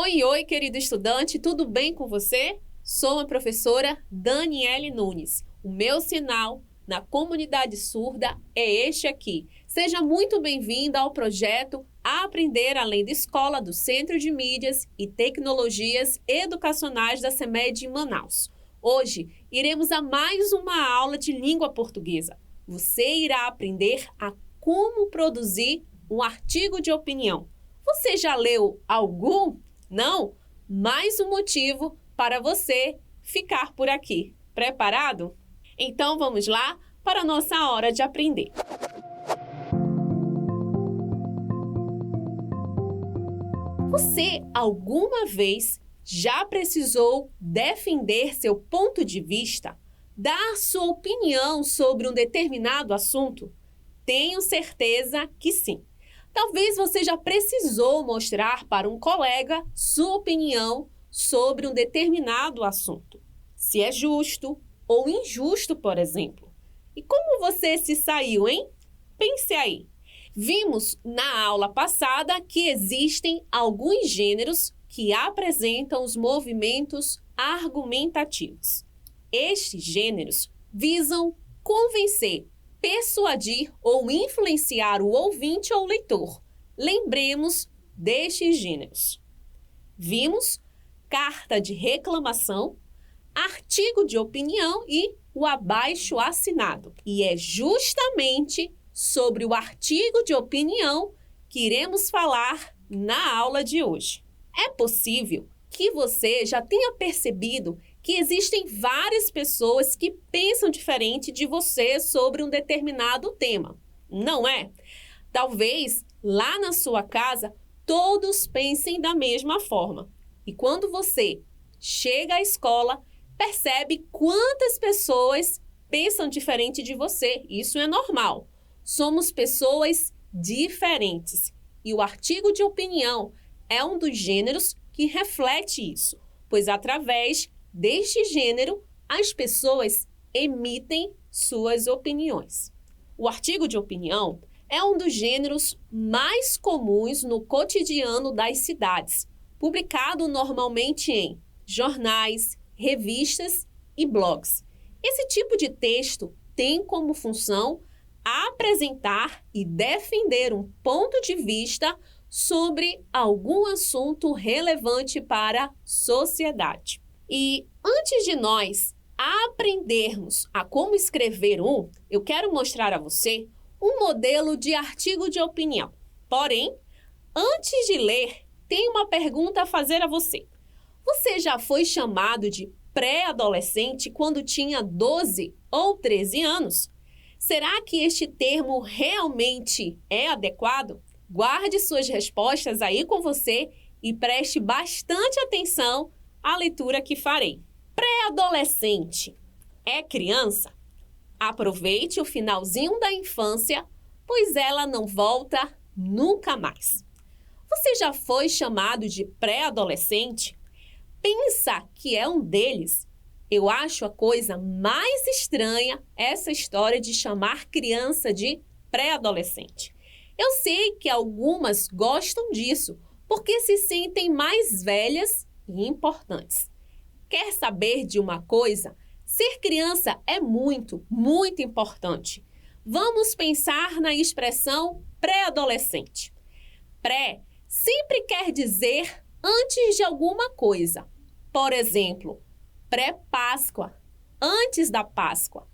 Oi, oi, querido estudante, tudo bem com você? Sou a professora Daniele Nunes. O meu sinal na comunidade surda é este aqui. Seja muito bem-vinda ao projeto Aprender Além da Escola do Centro de Mídias e Tecnologias Educacionais da CEMED em Manaus. Hoje, iremos a mais uma aula de língua portuguesa. Você irá aprender a como produzir um artigo de opinião. Você já leu algum? Não? Mais um motivo para você ficar por aqui. Preparado? Então vamos lá para a nossa hora de aprender. Você alguma vez já precisou defender seu ponto de vista? Dar sua opinião sobre um determinado assunto? Tenho certeza que sim. Talvez você já precisou mostrar para um colega sua opinião sobre um determinado assunto. Se é justo ou injusto, por exemplo. E como você se saiu, hein? Pense aí. Vimos na aula passada que existem alguns gêneros que apresentam os movimentos argumentativos. Estes gêneros visam convencer, persuadir ou influenciar o ouvinte ou leitor. Lembremos destes gêneros. Vimos carta de reclamação, artigo de opinião e o abaixo-assinado. E é justamente sobre o artigo de opinião que iremos falar na aula de hoje. É possível que você já tenha percebido que existem várias pessoas que pensam diferente de você sobre um determinado tema, não é? Talvez lá na sua casa todos pensem da mesma forma. E quando você chega à escola, percebe quantas pessoas pensam diferente de você. Isso é normal. Somos pessoas diferentes. E o artigo de opinião é um dos gêneros que reflete isso, pois através deste gênero, as pessoas emitem suas opiniões. O artigo de opinião é um dos gêneros mais comuns no cotidiano das cidades, publicado normalmente em jornais, revistas e blogs. Esse tipo de texto tem como função apresentar e defender um ponto de vista sobre algum assunto relevante para a sociedade. E antes de nós aprendermos a como escrever eu quero mostrar a você um modelo de artigo de opinião. Porém, antes de ler, tem uma pergunta a fazer a você. Você já foi chamado de pré-adolescente quando tinha 12 ou 13 anos? Será que este termo realmente é adequado? Guarde suas respostas aí com você e preste bastante atenção à leitura que farei. Pré-adolescente é criança? Aproveite o finalzinho da infância, pois ela não volta nunca mais. Você já foi chamado de pré-adolescente? Pensa que é um deles? Eu acho a coisa mais estranha essa história de chamar criança de pré-adolescente. Eu sei que algumas gostam disso, porque se sentem mais velhas e importantes. Quer saber de uma coisa? Ser criança é muito, muito importante. Vamos pensar na expressão pré-adolescente. Pré sempre quer dizer antes de alguma coisa. Por exemplo, pré-Páscoa, antes da Páscoa.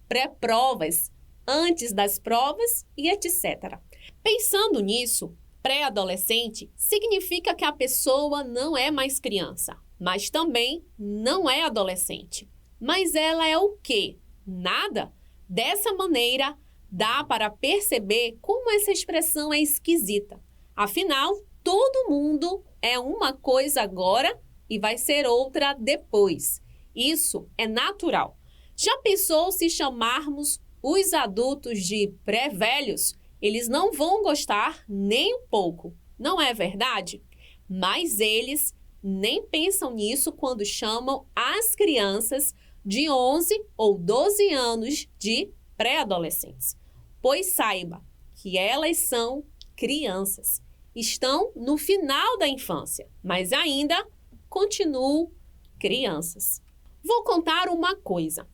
Pré-provas, antes das provas e etc. Pensando nisso, pré-adolescente significa que a pessoa não é mais criança, mas também não é adolescente. Mas ela é o quê? Nada? Dessa maneira, dá para perceber como essa expressão é esquisita. Afinal, todo mundo é uma coisa agora e vai ser outra depois. Isso é natural. Já pensou se chamarmos os adultos de pré-velhos? Eles não vão gostar nem um pouco, não é verdade? Mas eles nem pensam nisso quando chamam as crianças de 11 ou 12 anos de pré-adolescentes. Pois saiba que elas são crianças estão no final da infância, mas ainda continuam crianças. Vou contar uma coisa.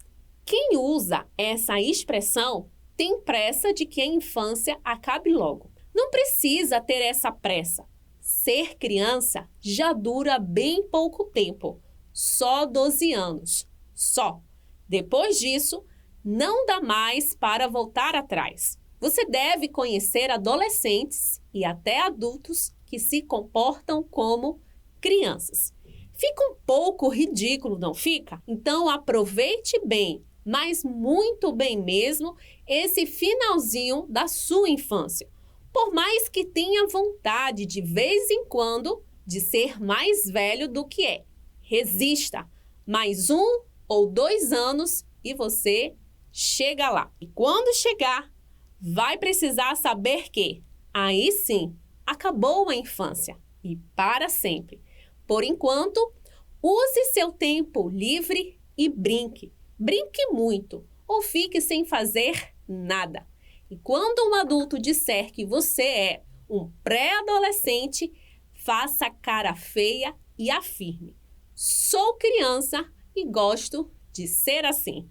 Quem usa essa expressão tem pressa de que a infância acabe logo. Não precisa ter essa pressa. Ser criança já dura bem pouco tempo, só 12 anos, só. Depois disso, não dá mais para voltar atrás. Você deve conhecer adolescentes e até adultos que se comportam como crianças. Fica um pouco ridículo, não fica? Então aproveite bem, mas muito bem mesmo, esse finalzinho da sua infância. Por mais que tenha vontade de vez em quando de ser mais velho do que é. Resista. Mais 1 ou 2 anos e você chega lá. E quando chegar, vai precisar saber que, aí sim, acabou a infância e para sempre. Por enquanto, use seu tempo livre e brinque. Brinque muito ou fique sem fazer nada. E quando um adulto disser que você é um pré-adolescente, faça cara feia e afirme: sou criança e gosto de ser assim.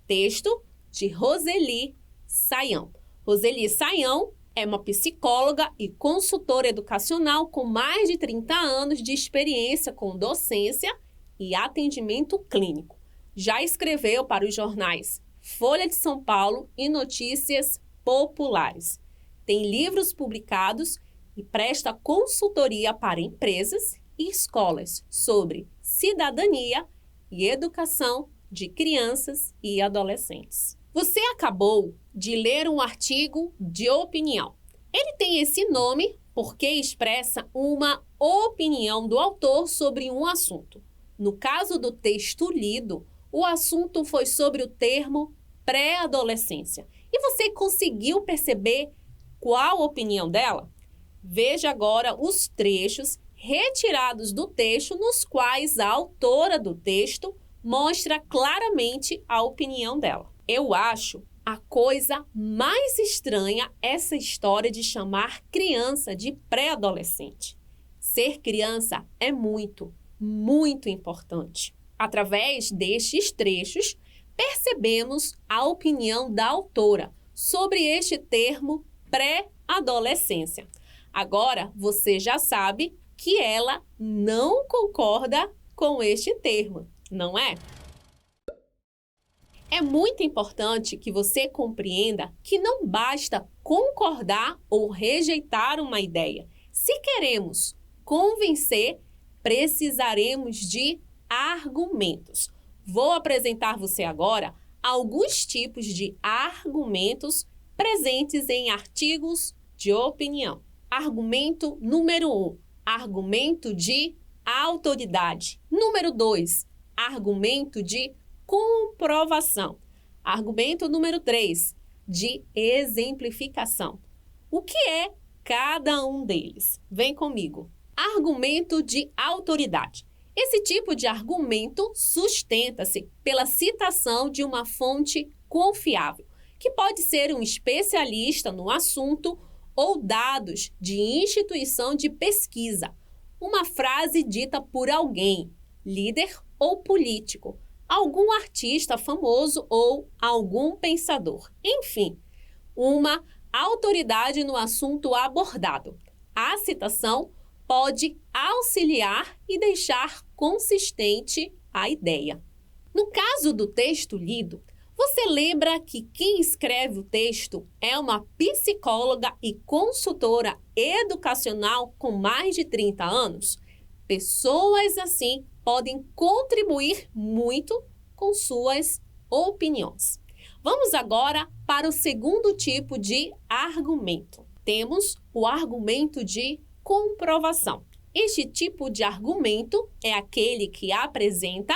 Texto de Roseli Saião. Roseli Saião é uma psicóloga e consultora educacional com mais de 30 anos de experiência com docência e atendimento clínico. Já escreveu para os jornais Folha de São Paulo e Notícias Populares. Tem livros publicados e presta consultoria para empresas e escolas sobre cidadania e educação de crianças e adolescentes. Você acabou de ler um artigo de opinião. Ele tem esse nome porque expressa uma opinião do autor sobre um assunto. No caso do texto lido, o assunto foi sobre o termo pré-adolescência. E você conseguiu perceber qual a opinião dela? Veja agora os trechos retirados do texto nos quais a autora do texto mostra claramente a opinião dela. Eu acho a coisa mais estranha essa história de chamar criança de pré-adolescente. Ser criança é muito, muito importante. Através destes trechos, percebemos a opinião da autora sobre este termo pré-adolescência. Agora, você já sabe que ela não concorda com este termo, não é? É muito importante que você compreenda que não basta concordar ou rejeitar uma ideia. Se queremos convencer, precisaremos de argumentos. Vou apresentar você agora alguns tipos de argumentos presentes em artigos de opinião. Argumento número 1, argumento de autoridade. Número 2, argumento de comprovação. Argumento número 3, de exemplificação. O que é cada um deles? Vem comigo. Argumento de autoridade. Esse tipo de argumento sustenta-se pela citação de uma fonte confiável, que pode ser um especialista no assunto ou dados de instituição de pesquisa, uma frase dita por alguém, líder ou político, algum artista famoso ou algum pensador. Enfim, uma autoridade no assunto abordado. A citação pode auxiliar e deixar consistente a ideia. No caso do texto lido, você lembra que quem escreve o texto é uma psicóloga e consultora educacional com mais de 30 anos? Pessoas assim podem contribuir muito com suas opiniões. Vamos agora para o segundo tipo de argumento. Temos o argumento de comprovação. Este tipo de argumento é aquele que apresenta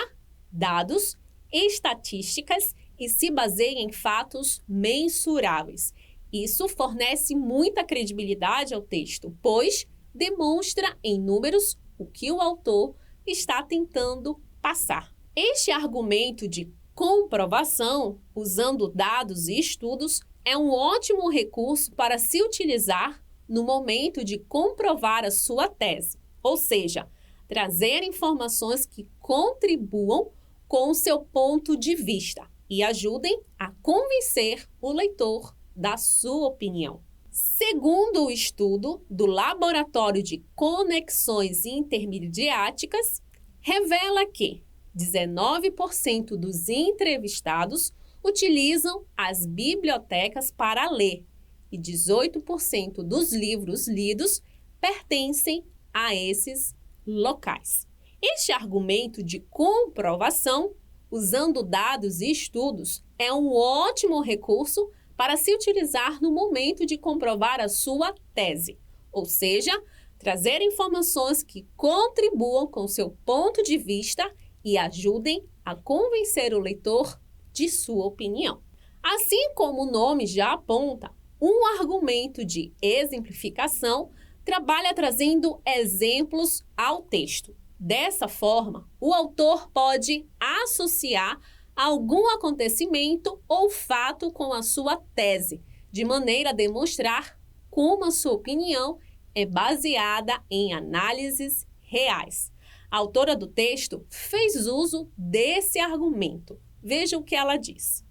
dados, estatísticas e se baseia em fatos mensuráveis. Isso fornece muita credibilidade ao texto, pois demonstra em números o que o autor está tentando passar. Este argumento de comprovação, usando dados e estudos, é um ótimo recurso para se utilizar no momento de comprovar a sua tese, ou seja, trazer informações que contribuam com o seu ponto de vista e ajudem a convencer o leitor da sua opinião. Segundo o estudo do Laboratório de Conexões Intermediáticas, revela que 19% dos entrevistados utilizam as bibliotecas para ler e 18% dos livros lidos pertencem a esses locais. Este argumento de comprovação, usando dados e estudos, é um ótimo recurso para se utilizar no momento de comprovar a sua tese, ou seja, trazer informações que contribuam com seu ponto de vista e ajudem a convencer o leitor de sua opinião. Assim como o nome já aponta, um argumento de exemplificação trabalha trazendo exemplos ao texto. Dessa forma, o autor pode associar algum acontecimento ou fato com a sua tese, de maneira a demonstrar como a sua opinião é baseada em análises reais. A autora do texto fez uso desse argumento. Veja o que ela diz.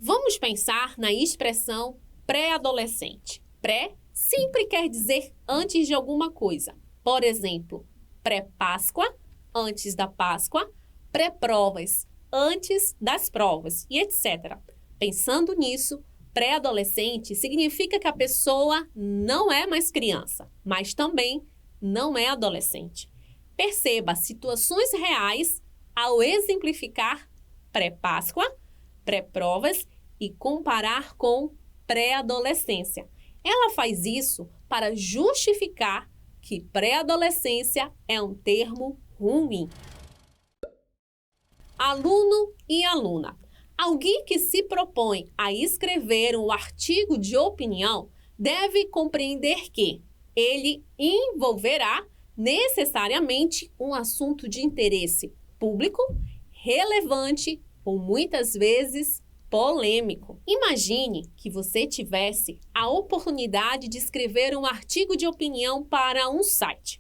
Vamos pensar na expressão pré-adolescente. Pré sempre quer dizer antes de alguma coisa. Por exemplo, pré-Páscoa, antes da Páscoa, pré-provas, antes das provas, e etc. Pensando nisso, pré-adolescente significa que a pessoa não é mais criança, mas também não é adolescente. Perceba situações reais ao exemplificar pré-Páscoa, pré-provas e comparar com pré-adolescência. Ela faz isso para justificar que pré-adolescência é um termo ruim. Aluno e aluna. Alguém que se propõe a escrever um artigo de opinião deve compreender que ele envolverá necessariamente um assunto de interesse público, relevante ou muitas vezes polêmico. Imagine que você tivesse a oportunidade de escrever um artigo de opinião para um site.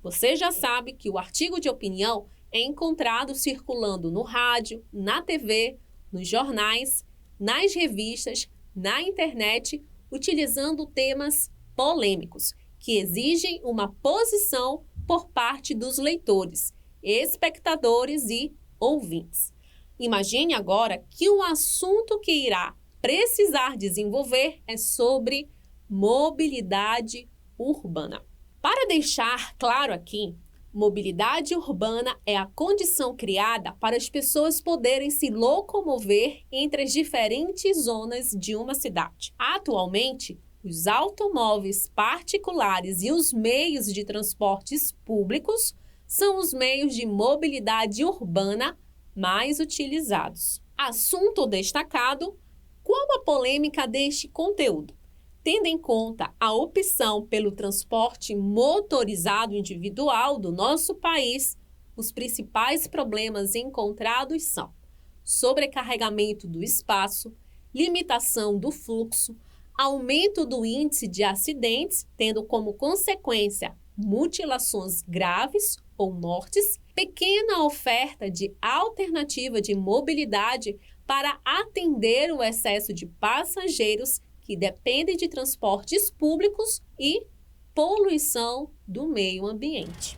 Você já sabe que o artigo de opinião é encontrado circulando no rádio, na TV, nos jornais, nas revistas, na internet, utilizando temas polêmicos, que exigem uma posição por parte dos leitores, espectadores e ouvintes. Imagine agora que o assunto que irá precisar desenvolver é sobre mobilidade urbana. Para deixar claro aqui, mobilidade urbana é a condição criada para as pessoas poderem se locomover entre as diferentes zonas de uma cidade. Atualmente, os automóveis particulares e os meios de transportes públicos são os meios de mobilidade urbana mais utilizados. Assunto destacado: qual a polêmica deste conteúdo? Tendo em conta a opção pelo transporte motorizado individual do nosso país, os principais problemas encontrados são sobrecarregamento do espaço, limitação do fluxo, aumento do índice de acidentes, tendo como consequência mutilações graves ou mortes, pequena oferta de alternativa de mobilidade para atender o excesso de passageiros que dependem de transportes públicos e poluição do meio ambiente.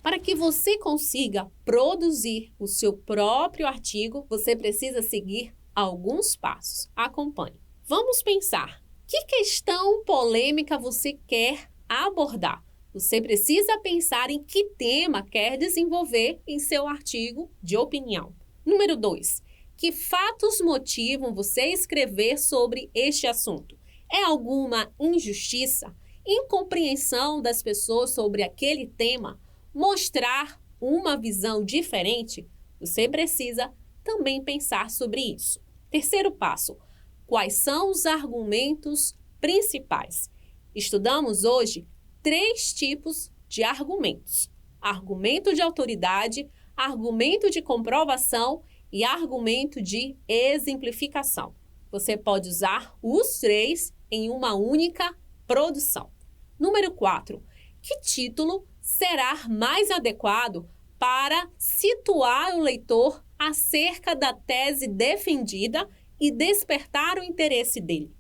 Para que você consiga produzir o seu próprio artigo, você precisa seguir alguns passos. Acompanhe. Vamos pensar: que questão polêmica você quer abordar? Você precisa pensar em que tema quer desenvolver em seu artigo de opinião. Número 2. Que fatos motivam você a escrever sobre este assunto? É alguma injustiça, incompreensão das pessoas sobre aquele tema? Mostrar uma visão diferente? Você precisa também pensar sobre isso. Terceiro passo: quais são os argumentos principais? Estudamos hoje 3 tipos de argumentos: argumento de autoridade, argumento de comprovação e argumento de exemplificação. Você pode usar os 3 em uma única produção. Número 4. Que título será mais adequado para situar o leitor acerca da tese defendida e despertar o interesse dele?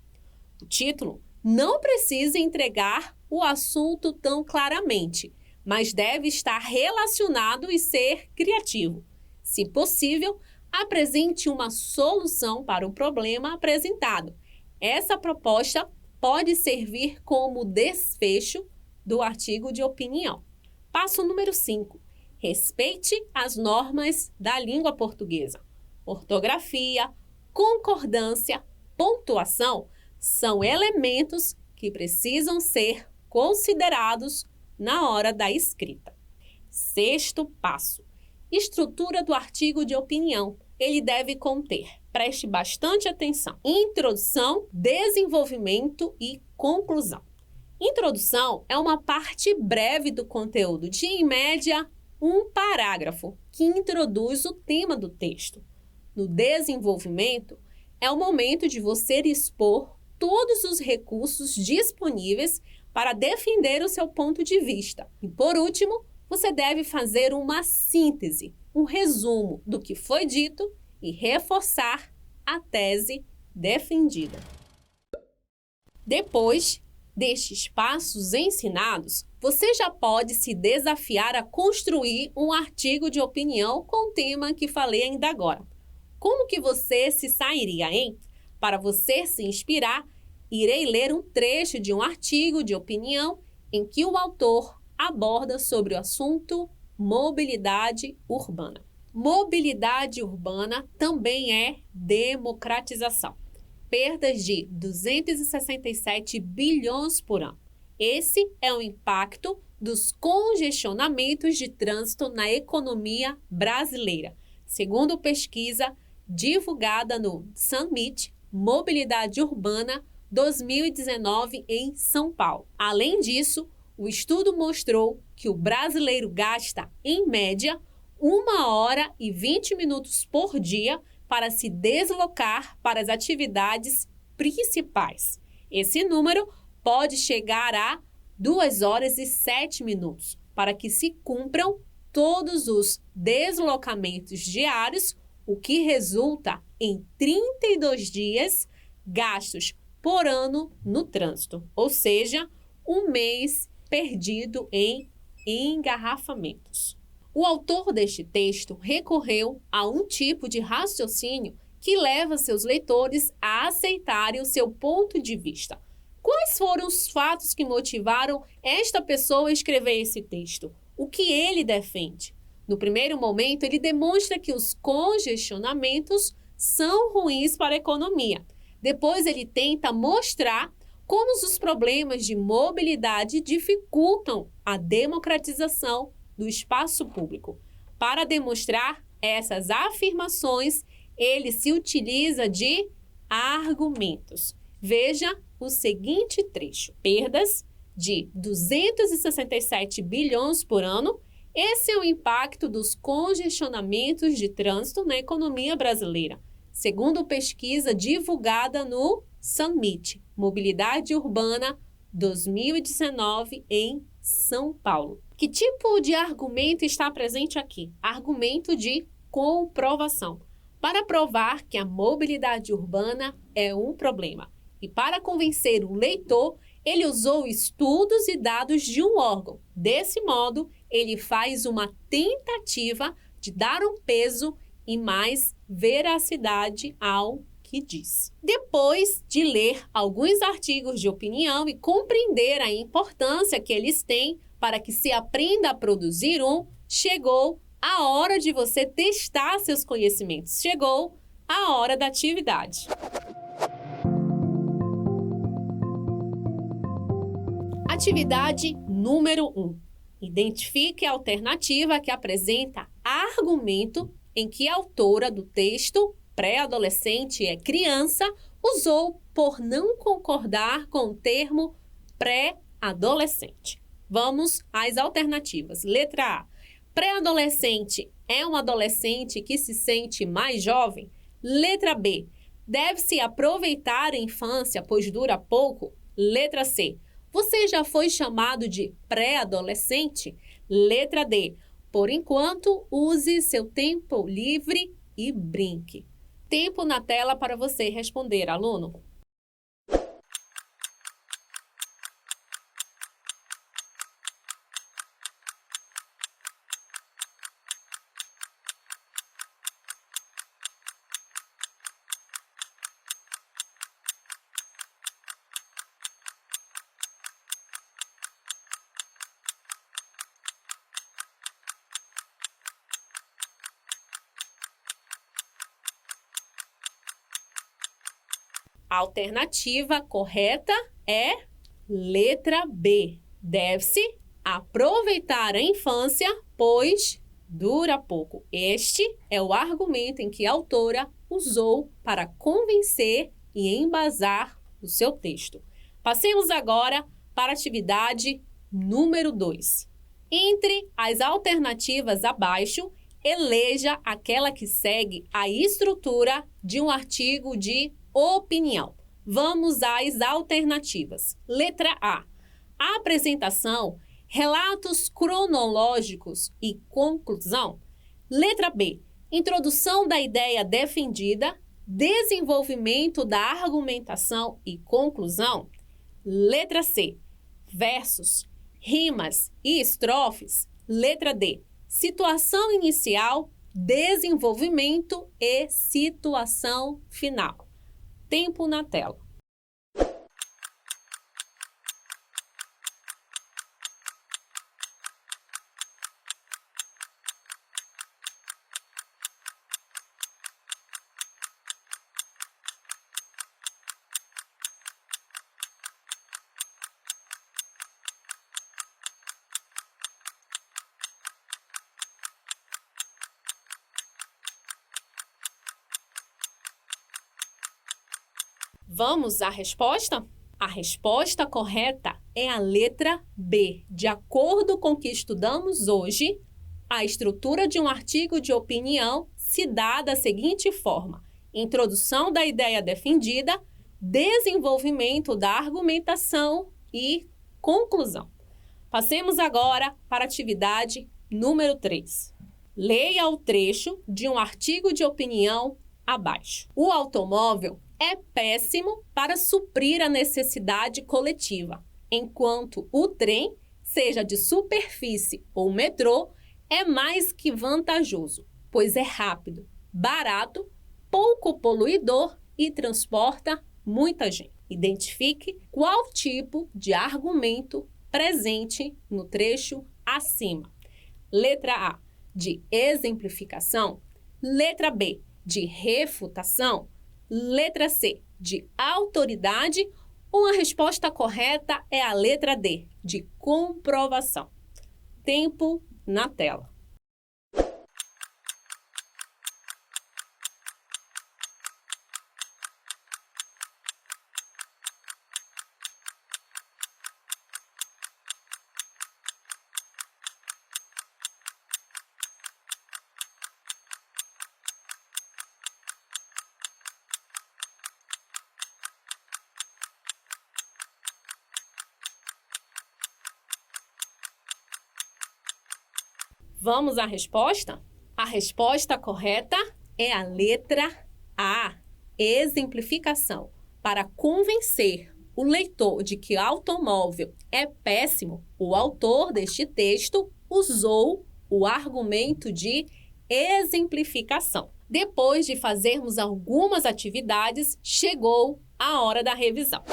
O título não precisa entregar o assunto tão claramente, mas deve estar relacionado e ser criativo. Se possível, apresente uma solução para o problema apresentado. Essa proposta pode servir como desfecho do artigo de opinião. Passo número 5. Respeite as normas da língua portuguesa. Ortografia, concordância, pontuação são elementos que precisam ser considerados na hora da escrita. 6º passo. Estrutura do artigo de opinião. Ele deve conter, preste bastante atenção, introdução, desenvolvimento e conclusão. Introdução é uma parte breve do conteúdo, de em média um parágrafo, que introduz o tema do texto. No desenvolvimento, é o momento de você expor todos os recursos disponíveis para defender o seu ponto de vista. E, por último, você deve fazer uma síntese, um resumo do que foi dito e reforçar a tese defendida. Depois destes passos ensinados, você já pode se desafiar a construir um artigo de opinião com o tema que falei ainda agora. Como que você se sairia, hein? Para você se inspirar, irei ler um trecho de um artigo de opinião em que o autor aborda sobre o assunto mobilidade urbana. Mobilidade urbana também é democratização. Perdas de 267 bilhões por ano. Esse é o impacto dos congestionamentos de trânsito na economia brasileira, segundo pesquisa divulgada no Summit Mobilidade Urbana 2019 em São Paulo. Além disso, o estudo mostrou que o brasileiro gasta, em média, 1 hora e 20 minutos por dia para se deslocar para as atividades principais. Esse número pode chegar a 2 horas e 7 minutos para que se cumpram todos os deslocamentos diários, o que resulta em 32 dias gastos por ano no trânsito, ou seja, um mês perdido em engarrafamentos. O autor deste texto recorreu a um tipo de raciocínio que leva seus leitores a aceitarem o seu ponto de vista. Quais foram os fatos que motivaram esta pessoa a escrever esse texto? O que ele defende? No primeiro momento, ele demonstra que os congestionamentos são ruins para a economia. Depois, ele tenta mostrar como os problemas de mobilidade dificultam a democratização do espaço público. Para demonstrar essas afirmações, ele se utiliza de argumentos. Veja o seguinte trecho: perdas de 267 bilhões por ano. Esse é o impacto dos congestionamentos de trânsito na economia brasileira, segundo pesquisa divulgada no Summit Mobilidade Urbana 2019 em São Paulo. Que tipo de argumento está presente aqui? Argumento de comprovação. Para provar que a mobilidade urbana é um problema. E para convencer o leitor, ele usou estudos e dados de um órgão. Desse modo, ele faz uma tentativa de dar um peso e mais veracidade ao que diz. Depois de ler alguns artigos de opinião e compreender a importância que eles têm para que se aprenda a produzir chegou a hora de você testar seus conhecimentos. Chegou a hora da atividade. Atividade número 1. Identifique a alternativa que apresenta argumento em que a autora do texto, pré-adolescente é criança, usou por não concordar com o termo pré-adolescente. Vamos às alternativas. Letra A. Pré-adolescente é um adolescente que se sente mais jovem? Letra B. Deve-se aproveitar a infância, pois dura pouco? Letra C. Você já foi chamado de pré-adolescente? Letra D. Por enquanto, use seu tempo livre e brinque. Tempo na tela para você responder, aluno. A alternativa correta é letra B. Deve-se aproveitar a infância, pois dura pouco. Este é o argumento em que a autora usou para convencer e embasar o seu texto. Passemos agora para a atividade número 2. Entre as alternativas abaixo, eleja aquela que segue a estrutura de um artigo de opinião. Vamos às alternativas. Letra A. Apresentação, relatos cronológicos e conclusão. Letra B. Introdução da ideia defendida, desenvolvimento da argumentação e conclusão. Letra C. Versos, rimas e estrofes. Letra D. Situação inicial, desenvolvimento e situação final. Tempo na tela. Vamos à resposta? A resposta correta é a letra B. De acordo com o que estudamos hoje, a estrutura de um artigo de opinião se dá da seguinte forma: introdução da ideia defendida, desenvolvimento da argumentação e conclusão. Passemos agora para a atividade número 3. Leia o trecho de um artigo de opinião abaixo. O automóvel é péssimo para suprir a necessidade coletiva, enquanto o trem, seja de superfície ou metrô, é mais que vantajoso, pois é rápido, barato, pouco poluidor e transporta muita gente. Identifique qual tipo de argumento presente no trecho acima. Letra A, de exemplificação. Letra B, de refutação. Letra C, de autoridade, ou a resposta correta é a letra D, de comprovação. Tempo na tela. Vamos à resposta? A resposta correta é a letra A, exemplificação. Para convencer o leitor de que o automóvel é péssimo, o autor deste texto usou o argumento de exemplificação. Depois de fazermos algumas atividades, chegou a hora da revisão.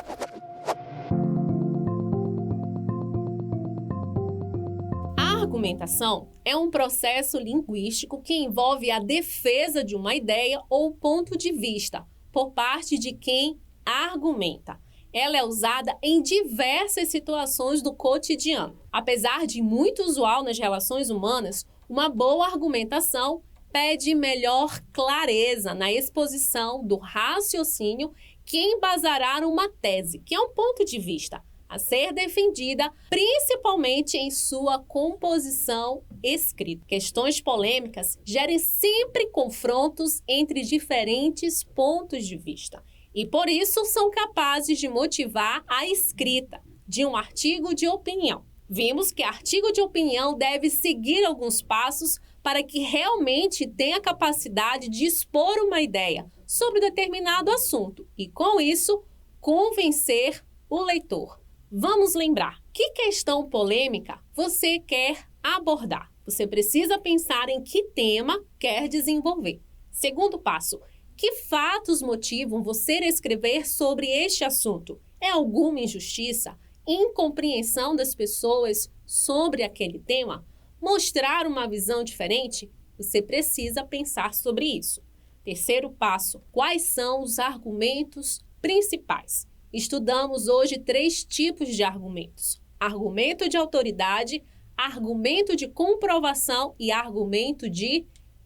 A argumentação é um processo linguístico que envolve a defesa de uma ideia ou ponto de vista por parte de quem argumenta. Ela é usada em diversas situações do cotidiano. Apesar de muito usual nas relações humanas, uma boa argumentação pede melhor clareza na exposição do raciocínio que embasará uma tese, que é um ponto de vista a ser defendida, principalmente em sua composição escrita. Questões polêmicas gerem sempre confrontos entre diferentes pontos de vista e, por isso, são capazes de motivar a escrita, de um artigo de opinião. Vimos que artigo de opinião deve seguir alguns passos para que realmente tenha capacidade de expor uma ideia sobre determinado assunto e, com isso, convencer o leitor. Vamos lembrar, que questão polêmica você quer abordar? Você precisa pensar em que tema quer desenvolver. Segundo passo, que fatos motivam você a escrever sobre este assunto? É alguma injustiça? Incompreensão das pessoas sobre aquele tema? Mostrar uma visão diferente? Você precisa pensar sobre isso. Terceiro passo, quais são os argumentos principais? Estudamos hoje 3 tipos de argumentos: argumento de autoridade, argumento de comprovação e argumento de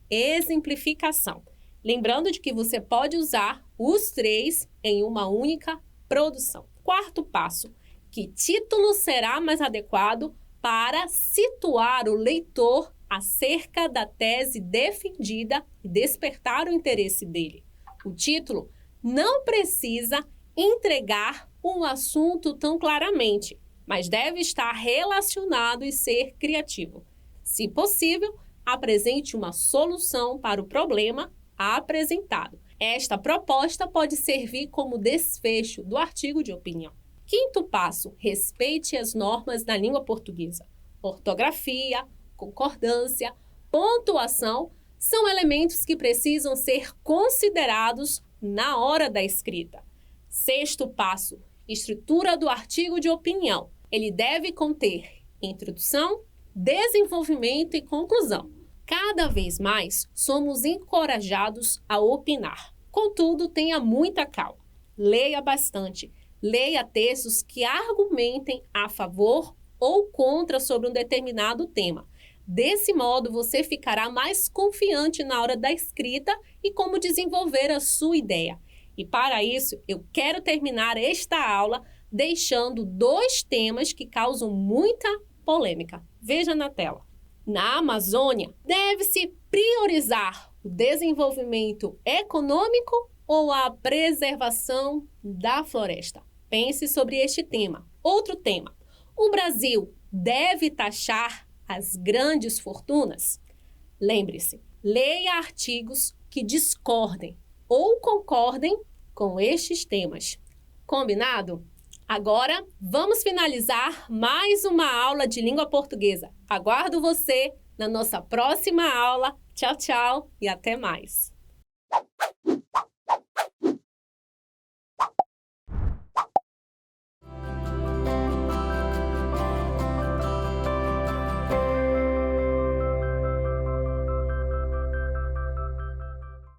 exemplificação. Lembrando de que você pode usar os 3 em uma única produção. Quarto passo, que título será mais adequado para situar o leitor acerca da tese defendida e despertar o interesse dele? O título não precisa entregar um assunto tão claramente, mas deve estar relacionado e ser criativo. Se possível, apresente uma solução para o problema apresentado. Esta proposta pode servir como desfecho do artigo de opinião. Quinto passo, respeite as normas da língua portuguesa. Ortografia, concordância, pontuação são elementos que precisam ser considerados na hora da escrita. Sexto passo, estrutura do artigo de opinião. Ele deve conter introdução, desenvolvimento e conclusão. Cada vez mais somos encorajados a opinar. Contudo, tenha muita calma. Leia bastante. Leia textos que argumentem a favor ou contra sobre um determinado tema. Desse modo, você ficará mais confiante na hora da escrita e como desenvolver a sua ideia. E para isso, eu quero terminar esta aula deixando 2 temas que causam muita polêmica. Veja na tela. Na Amazônia, deve-se priorizar o desenvolvimento econômico ou a preservação da floresta? Pense sobre este tema. Outro tema. O Brasil deve taxar as grandes fortunas? Lembre-se, leia artigos que discordem ou concordem com estes temas. Combinado? Agora, vamos finalizar mais uma aula de língua portuguesa. Aguardo você na nossa próxima aula. Tchau, tchau e até mais!